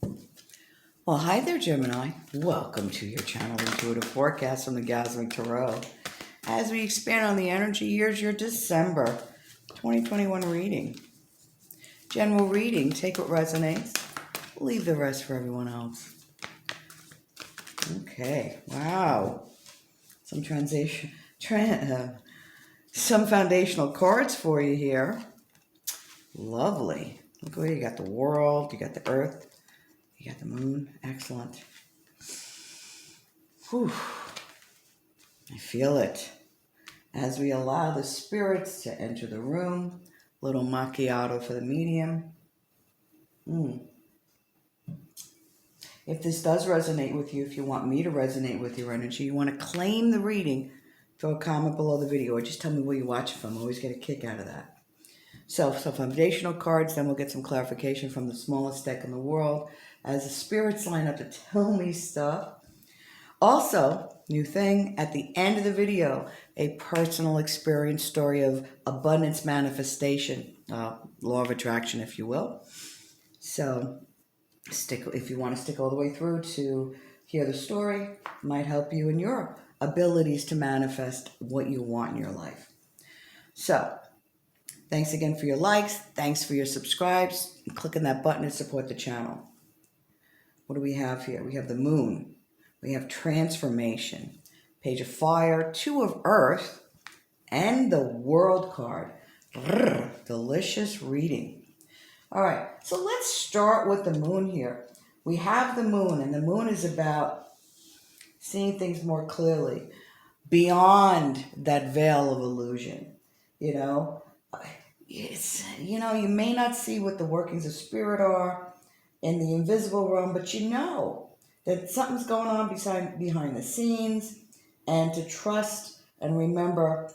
Well, hi there, Gemini. Welcome to your channel Intuitive Forecast from the Gasmic Tarot. As we expand on the energy, here's your December 2021 reading. General reading, take what resonates, leave the rest for everyone else. Okay, wow. Some some foundational cards for you here. Lovely. Look where you got the world, you got the earth, you got the moon. Excellent. Whew. I feel it. As we allow the spirits to enter the room, little macchiato for the medium. If this does resonate with you, if you want me to resonate with your energy, you want to claim the reading, throw a comment below the video or just tell me where you watch it from. I always get a kick out of that. So foundational cards, then we'll get some clarification from the smallest deck in the world as the spirits line up to tell me stuff. Also, new thing, at the end of the video, a personal experience story of abundance manifestation, law of attraction, if you will. So if you want to stick all the way through to hear the story, might help you in your abilities to manifest what you want in your life. So, thanks again for your likes. Thanks for your subscribes. Clicking that button to support the channel. What do we have here? We have the moon. We have transformation. Page of fire, 2 of earth, and the world card. Delicious reading. All right, so let's start with the moon here. We have the moon, and the moon is about seeing things more clearly beyond that veil of illusion. You know, you may not see what the workings of spirit are in the invisible realm, but you know that something's going on behind the scenes, and to trust and remember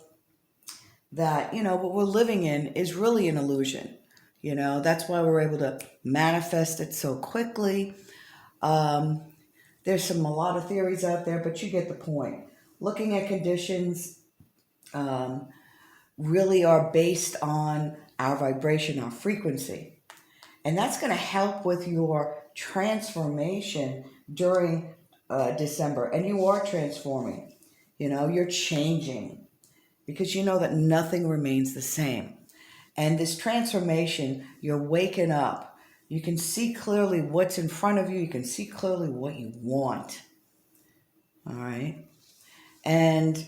that, what we're living in is really an illusion. That's why we're able to manifest it so quickly. There's a lot of theories out there, but you get the point. Looking at conditions really are based on our vibration, our frequency. And that's going to help with your transformation during December. And you are transforming. You're changing because you know that nothing remains the same. And this transformation, you're waking up. You can see clearly what's in front of you. You can see clearly what you want. All right? And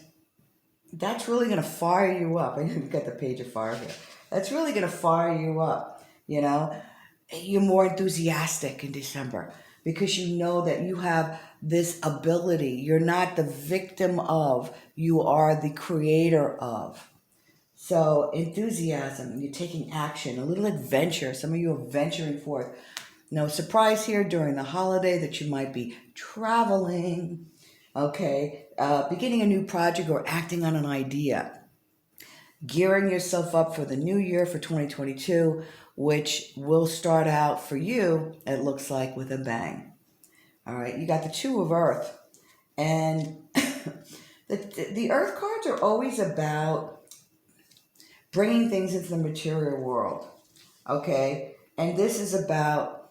that's really going to fire you up. I didn't get the page of fire here. That's really going to fire you up. You're more enthusiastic in December because you know that you have this ability. You're not the victim of, you are the creator of. So enthusiasm, you're taking action, a little adventure. Some of you are venturing forth. No surprise here during the holiday that you might be traveling, okay, beginning a new project or acting on an idea. Gearing yourself up for the new year for 2022, which will start out for you, it looks like, with a bang. All right, you got the 2 of earth. And the earth cards are always about bringing things into the material world, okay? And this is about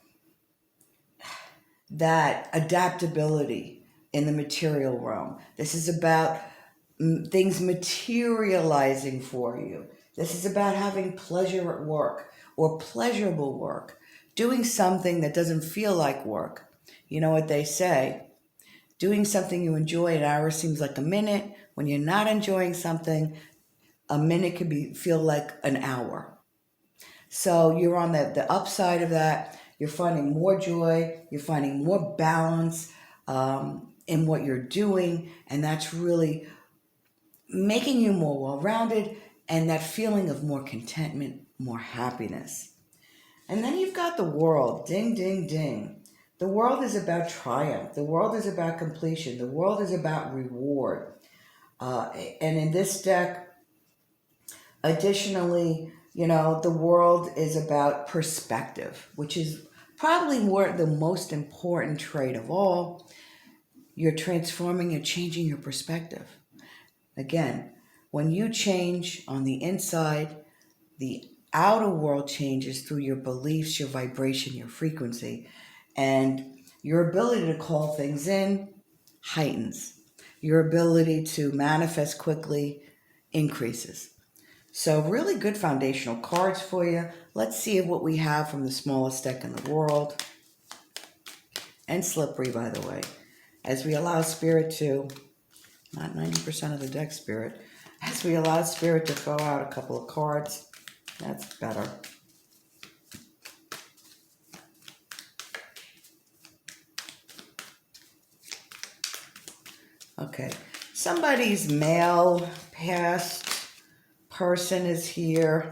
that adaptability in the material realm. This is about things materializing for you. This is about having pleasure at work or pleasurable work, doing something that doesn't feel like work. You know what they say, doing something you enjoy, an hour seems like a minute. When you're not enjoying something, a minute could feel like an hour. So you're on the upside of that. You're finding more joy. You're finding more balance in what you're doing. And that's really making you more well-rounded and that feeling of more contentment, more happiness. And then you've got the world. Ding, ding, ding. The world is about triumph. The world is about completion. The world is about reward. And in this deck, additionally, the world is about perspective, which is probably the most important trait of all. You're transforming and changing your perspective. Again, when you change on the inside, the outer world changes through your beliefs, your vibration, your frequency. And your ability to call things in heightens. Your ability to manifest quickly increases. So really good foundational cards for you. Let's see what we have from the smallest deck in the world. And slippery, by the way. As we allow Spirit to, not 90% of the deck, Spirit. As we allow Spirit to throw out a couple of cards, that's better. Okay, somebody's male past person is here.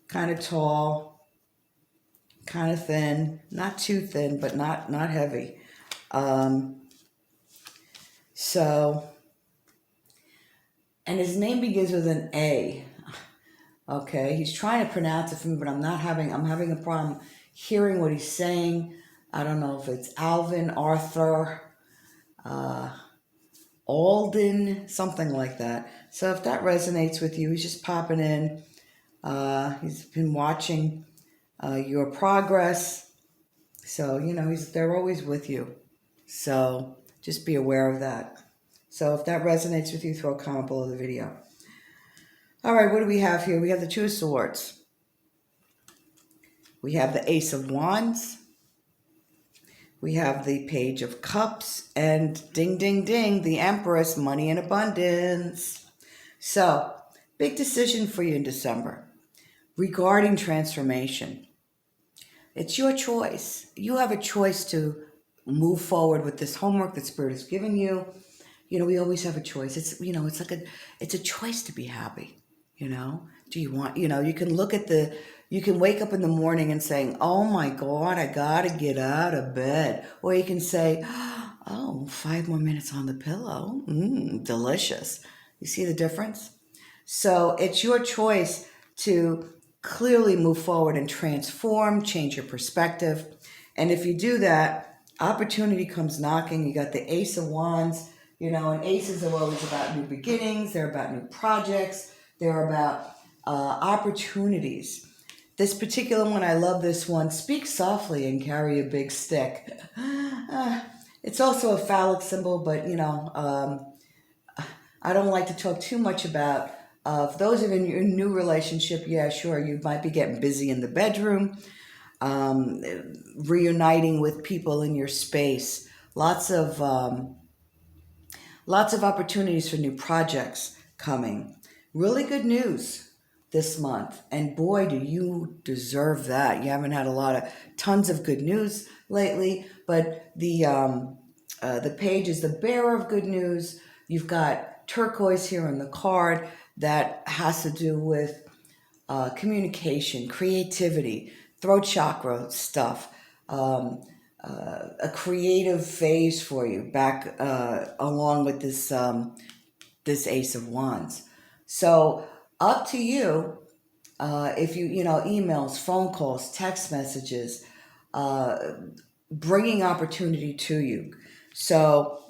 Kind of tall, kind of thin, not too thin, but not heavy. And his name begins with an A. Okay, he's trying to pronounce it for me, but I'm having a problem hearing what he's saying. I don't know if it's Alvin, Arthur, Alden, something like that. So if that resonates with you, he's just popping in. He's been watching your progress. So, they're always with you. So just be aware of that. So if that resonates with you, throw a comment below the video. All right, what do we have here? We have the Two of Swords. We have the Ace of Wands. We have the Page of Cups. And ding, ding, ding, the Empress, money in abundance. So, big decision for you in December regarding transformation. It's your choice. You have a choice to move forward with this homework that Spirit has given you. We always have a choice. It's a choice to be happy. Do you want, you can wake up in the morning and saying, oh my God, I gotta get out of bed. Or you can say, oh, 5 more minutes on the pillow. Delicious. You see the difference? So it's your choice to clearly move forward and transform, change your perspective. And if you do that, opportunity comes knocking. You got the Ace of Wands, and aces are always about new beginnings. They're about new projects. They're about opportunities. This particular one, I love this one. Speak softly and carry a big stick. It's also a phallic symbol, but, I don't like to talk too much about. For those of you in your new relationship, yeah, sure, you might be getting busy in the bedroom, reuniting with people in your space. Lots of opportunities for new projects coming. Really good news this month. And boy, do you deserve that. You haven't had tons of good news lately, but the page is the bearer of good news. You've got turquoise here on the card that has to do with communication, creativity, throat chakra stuff, a creative phase for you back along with this Ace of Wands. So up to you if you emails, phone calls, text messages, bringing opportunity to you. So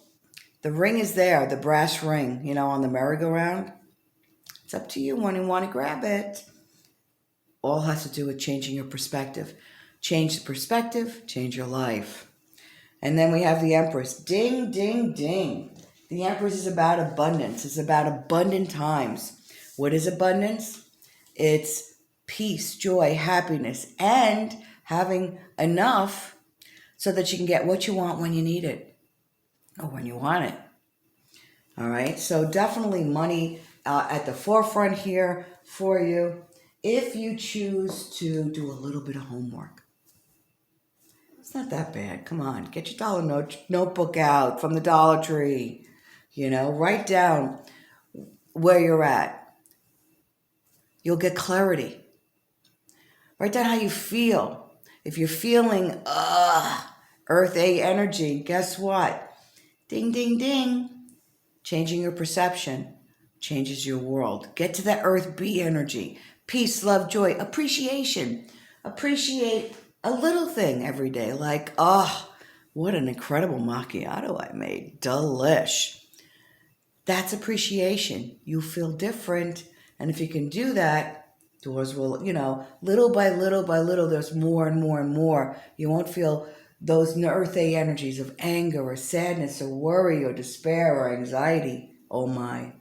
the ring is there, the brass ring, on the merry-go-round. It's up to you when you want to grab it. All has to do with changing your perspective. Change the perspective, change your life. And then we have the Empress. Ding, ding, ding. The Empress is about abundance. It's about abundant times. What is abundance? It's peace, joy, happiness, and having enough so that you can get what you want when you need it or when you want it. All right, so definitely money at the forefront here for you if you choose to do a little bit of homework. It's not that bad. Come on, get your dollar notebook out from the Dollar Tree. Write down where you're at. You'll get clarity. Write down how you feel. If you're feeling Earth A energy, guess what? Ding, ding, ding. Changing your perception changes your world. Get to that Earth B energy. Peace, love, joy, appreciation. Appreciate a little thing every day. Like, what an incredible macchiato I made. Delish. That's appreciation. You feel different. And if you can do that, Doors will, little by little, there's more and more and more. You won't feel those earth A energies of anger or sadness or worry or despair or anxiety. Oh my.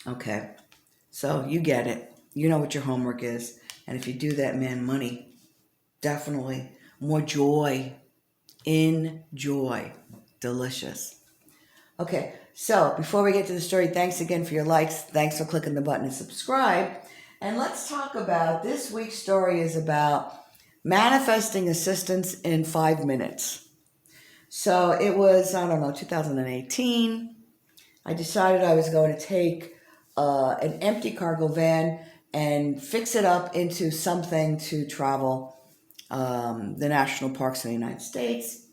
Okay. So you get it. You know what your homework is. And if you do that, man, money. Definitely. More joy. Enjoy. Delicious. Okay. So before we get to the story, thanks again for your likes. Thanks for clicking the button to subscribe. And let's talk about this week's story is about manifesting assistance in 5 minutes. So it was, 2018. I decided I was going to take an empty cargo van and fix it up into something to travel the national parks in the United States.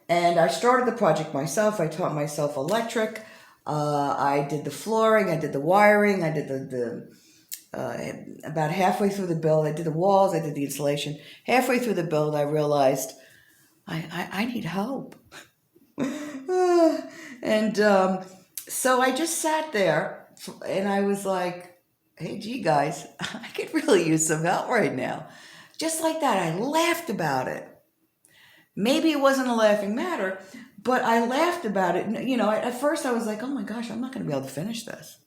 And I started the project myself. I taught myself electric. I did the flooring. I did the wiring. I did about halfway through the build. I did the walls. I did the insulation. Halfway through the build, I realized I need help. And so I just sat there and I was like, hey, gee, guys, I could really use some help right now. Just like that, I laughed about it. Maybe it wasn't a laughing matter, but I laughed about it. At first I was like, oh my gosh, I'm not going to be able to finish this.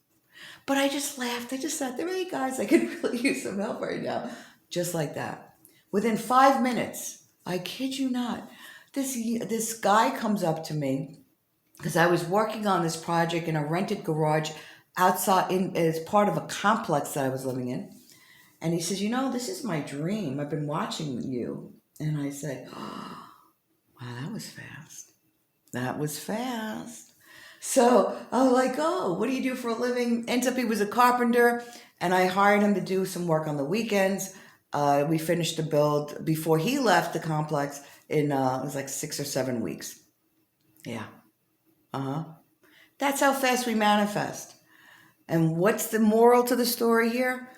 But I just laughed. I just sat there, hey, guys, I could really use some help right now. Just like that. Within 5 minutes, I kid you not, this guy comes up to me because I was working on this project in a rented garage outside as part of a complex that I was living in. And he says, this is my dream. I've been watching you. And I said, oh, wow, that was fast. That was fast. So I was like, oh, what do you do for a living? Ends up he was a carpenter, and I hired him to do some work on the weekends. We finished the build before he left the complex in, it was like 6 or 7 weeks. Yeah. That's how fast we manifest. And what's the moral to the story here?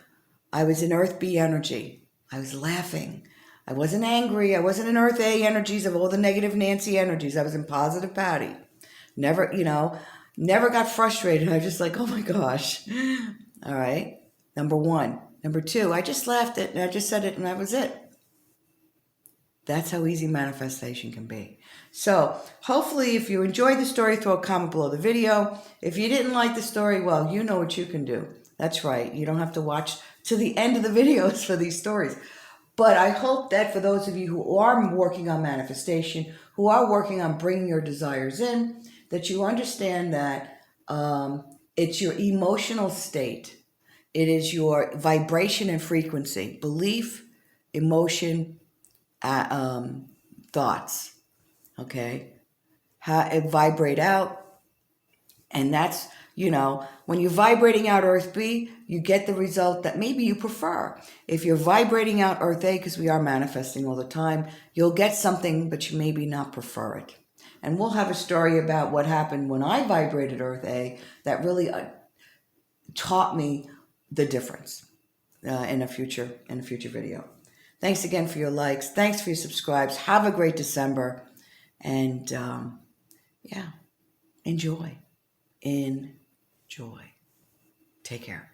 I was in Earth B energy. I was laughing. I wasn't angry. I wasn't in Earth A energies of all the negative Nancy energies. I was in positive Patty. Never got frustrated. I was just like, oh my gosh. All right. Number 1. Number 2, I just laughed it and I just said it and that was it. That's how easy manifestation can be. So hopefully if you enjoyed the story, throw a comment below the video. If you didn't like the story, well, you know what you can do. That's right. You don't have to watch to the end of the videos for these stories. But I hope that for those of you who are working on manifestation, who are working on bringing your desires in, that you understand that it's your emotional state. It is your vibration and frequency, belief, emotion, thoughts. Okay? How it vibrate out. And that's, when you're vibrating out Earth B, you get the result that maybe you prefer. If you're vibrating out Earth A, because we are manifesting all the time, you'll get something, but you maybe not prefer it. And we'll have a story about what happened when I vibrated Earth A that really taught me the difference in a future video. Thanks again for your likes. Thanks for your subscribes. Have a great December. And enjoy. Enjoy. Take care.